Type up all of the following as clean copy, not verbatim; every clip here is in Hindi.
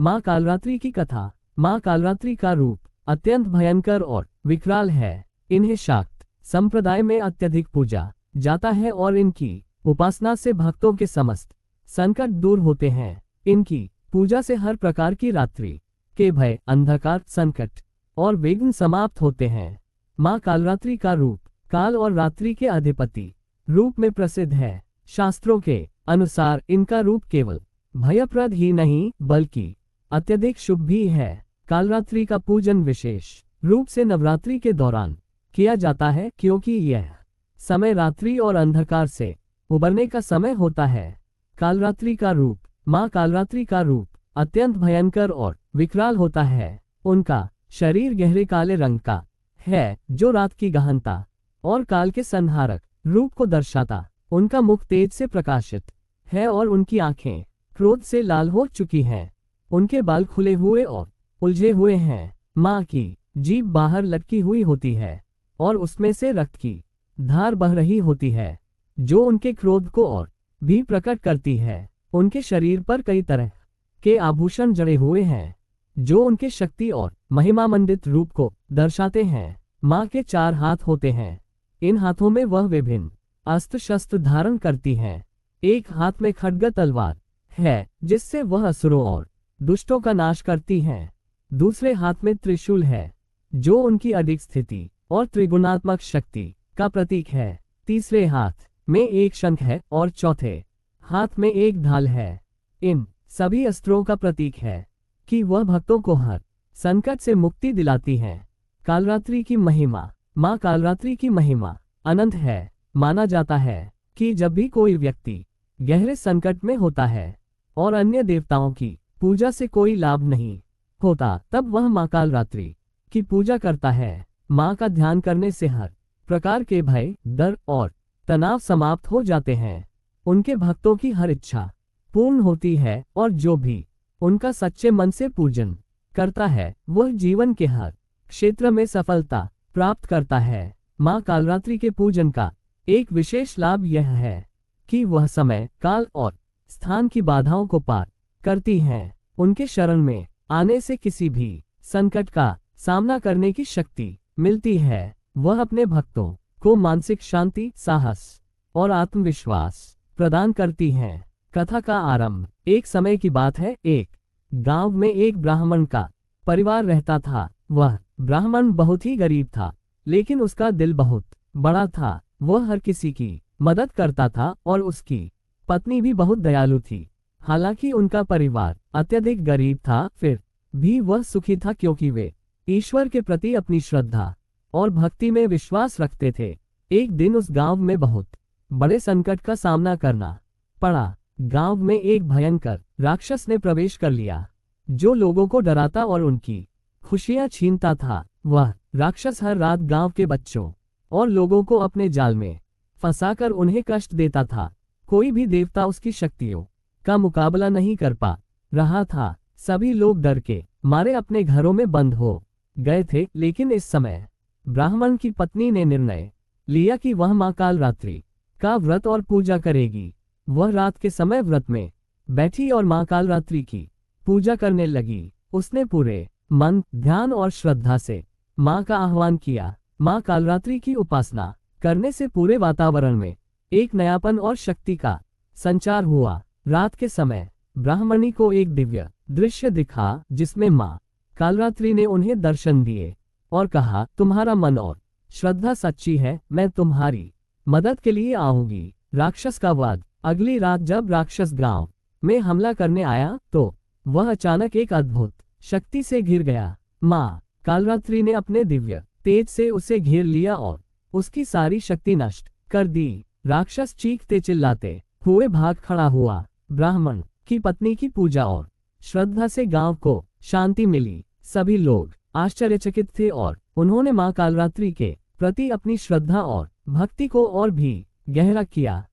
माँ कालरात्रि की कथा। माँ कालरात्रि का रूप अत्यंत भयंकर और विकराल है। इन्हें शाक्त संप्रदाय में अत्यधिक पूजा जाता है और इनकी उपासना से भक्तों के समस्त संकट दूर होते हैं। इनकी पूजा से हर प्रकार की रात्रि के भय, अंधकार, संकट और विघ्न समाप्त होते हैं। माँ कालरात्रि का रूप काल और रात्रि के अधिपति रूप में प्रसिद्ध है। शास्त्रों के अनुसार इनका रूप केवल भयप्रद ही नहीं बल्कि अत्यधिक शुभ भी है। कालरात्रि का पूजन विशेष रूप से नवरात्रि के दौरान किया जाता है, क्योंकि यह समय रात्रि और अंधकार से उबरने का समय होता है। कालरात्रि का रूप माँ कालरात्रि का रूप अत्यंत भयंकर और विकराल होता है। उनका शरीर गहरे काले रंग का है, जो रात की गहनता और काल के संहारक रूप को दर्शाता। उनका मुख तेज से प्रकाशित है और उनकी आंखें क्रोध से लाल हो चुकी हैं। उनके बाल खुले हुए और उलझे हुए हैं। माँ की जीभ बाहर लटकी हुई होती है और उसमें से रक्त की धार बह रही होती है, जो उनके क्रोध को और भी प्रकट करती है। उनके शरीर पर कई तरह के आभूषण जड़े हुए हैं, जो उनके शक्ति और महिमामंडित रूप को दर्शाते हैं। माँ के 4 हाथ होते हैं। इन हाथों में वह विभिन्न अस्त्र शस्त्र धारण करती हैं। एक हाथ में खड्ग तलवार है, जिससे वह असुरों और दुष्टों का नाश करती हैं। दूसरे हाथ में त्रिशूल है, जो उनकी अधिक स्थिति और त्रिगुणात्मक शक्ति का प्रतीक है। तीसरे हाथ में एक शंख है और चौथे हाथ में एक ढाल है। इन सभी अस्त्रों का प्रतीक है कि वह भक्तों को हर संकट से मुक्ति दिलाती हैं। कालरात्रि की महिमा। माँ कालरात्रि की महिमा अनंत है। माना जाता है कि जब भी कोई व्यक्ति गहरे संकट में होता है और अन्य देवताओं की पूजा से कोई लाभ नहीं होता, तब वह माँ कालरात्रि की पूजा करता है। माँ का ध्यान करने से हर प्रकार के भय, डर और तनाव समाप्त हो जाते हैं। उनके भक्तों की हर इच्छा पूर्ण होती है और जो भी उनका सच्चे मन से पूजन करता है, वह जीवन के हर क्षेत्र में सफलता प्राप्त करता है। माँ कालरात्रि के पूजन का एक विशेष लाभ यह है कि वह समय, काल और स्थान की बाधाओं को पार करती हैं। उनके शरण में आने से किसी भी संकट का सामना करने की शक्ति मिलती है। वह अपने भक्तों को मानसिक शांति, साहस और आत्मविश्वास प्रदान करती हैं। कथा का आरंभ। एक समय की बात है, एक गांव में एक ब्राह्मण का परिवार रहता था। वह ब्राह्मण बहुत ही गरीब था, लेकिन उसका दिल बहुत बड़ा था। वह हर किसी की मदद करता था और उसकी पत्नी भी बहुत दयालु थी। हालांकि उनका परिवार अत्यधिक गरीब था, फिर भी वह सुखी था, क्योंकि वे ईश्वर के प्रति अपनी श्रद्धा और भक्ति में विश्वास रखते थे। एक दिन उस गांव में बहुत बड़े संकट का सामना करना पड़ा। गांव में एक भयंकर राक्षस ने प्रवेश कर लिया, जो लोगों को डराता और उनकी खुशियां छीनता था। वह राक्षस हर रात गांव के बच्चों और लोगों को अपने जाल में फंसाकर उन्हें कष्ट देता था। कोई भी देवता उसकी शक्तियों का मुकाबला नहीं कर पा रहा था। सभी लोग डर के मारे अपने घरों में बंद हो गए थे। लेकिन इस समय ब्राह्मण की पत्नी ने निर्णय लिया कि वह माँ कालरात्रि का व्रत और पूजा करेगी। वह रात के समय व्रत में बैठी और माँ कालरात्रि की पूजा करने लगी। उसने पूरे मन, ध्यान और श्रद्धा से माँ का आह्वान किया। माँ कालरात्रि की उपासना करने से पूरे वातावरण में एक नयापन और शक्ति का संचार हुआ। रात के समय ब्राह्मणी को एक दिव्य दृश्य दिखा, जिसमें माँ कालरात्रि ने उन्हें दर्शन दिए और कहा, तुम्हारा मन और श्रद्धा सच्ची है, मैं तुम्हारी मदद के लिए आऊंगी। राक्षस का वध। अगली रात जब राक्षस गांव में हमला करने आया, तो वह अचानक एक अद्भुत शक्ति से घिर गया। माँ कालरात्रि ने अपने दिव्य तेज से उसे घेर लिया और उसकी सारी शक्ति नष्ट कर दी। राक्षस चीखते चिल्लाते हुए भाग खड़ा हुआ। ब्राह्मण की पत्नी की पूजा और श्रद्धा से गांव को शांति मिली। सभी लोग आश्चर्यचकित थे और उन्होंने माँ कालरात्रि के प्रति अपनी श्रद्धा और भक्ति को और भी गहरा किया।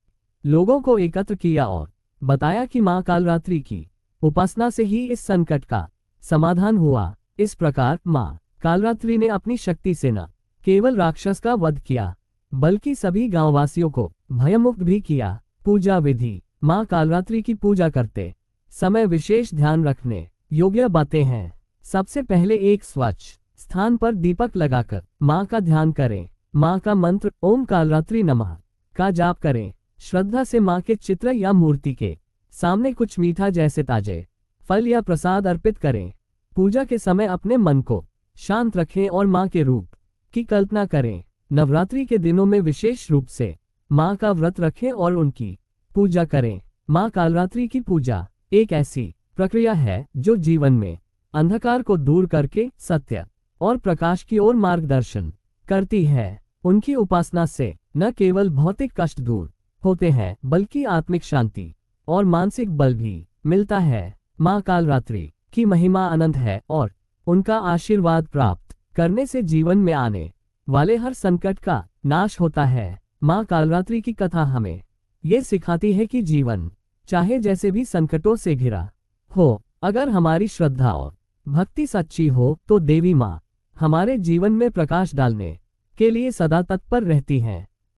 लोगों को एकत्र किया और बताया कि माँ कालरात्रि की उपासना से ही इस संकट का समाधान हुआ। इस प्रकार माँ कालरात्रि ने अपनी शक्ति से न केवल राक्षस का वध किया, बल्कि सभी गांववासियों को भयमुक्त भी किया। पूजा विधि। माँ कालरात्रि की पूजा करते समय विशेष ध्यान रखने योग्य बातें हैं। सबसे पहले एक स्वच्छ स्थान पर दीपक लगाकर माँ का ध्यान करें। माँ का मंत्र ओम कालरात्रि नमः का जाप करें। श्रद्धा से माँ के चित्र या मूर्ति के सामने कुछ मीठा जैसे ताजे फल या प्रसाद अर्पित करें। पूजा के समय अपने मन को शांत रखें और माँ के रूप की कल्पना करें। नवरात्रि के दिनों में विशेष रूप से माँ का व्रत रखें और उनकी पूजा करें। माँ कालरात्रि की पूजा एक ऐसी प्रक्रिया है जो जीवन में अंधकार को दूर करके सत्य और प्रकाश की ओर मार्गदर्शन करती है। उनकी उपासना से न केवल भौतिक कष्ट दूर होते हैं बल्कि आत्मिक शांति और मानसिक बल भी मिलता है। माँ कालरात्रि की महिमा अनंत है और उनका आशीर्वाद प्राप्त करने से जीवन में आने वाले हर संकट का नाश होता है। माँ कालरात्रि की कथा हमें ये सिखाती है कि जीवन चाहे जैसे भी संकटों से घिरा हो, अगर हमारी श्रद्धा और भक्ति सच्ची हो तो देवी माँ हमारे जीवन में प्रकाश डालने के लिए सदा तत्पर रहती हैं।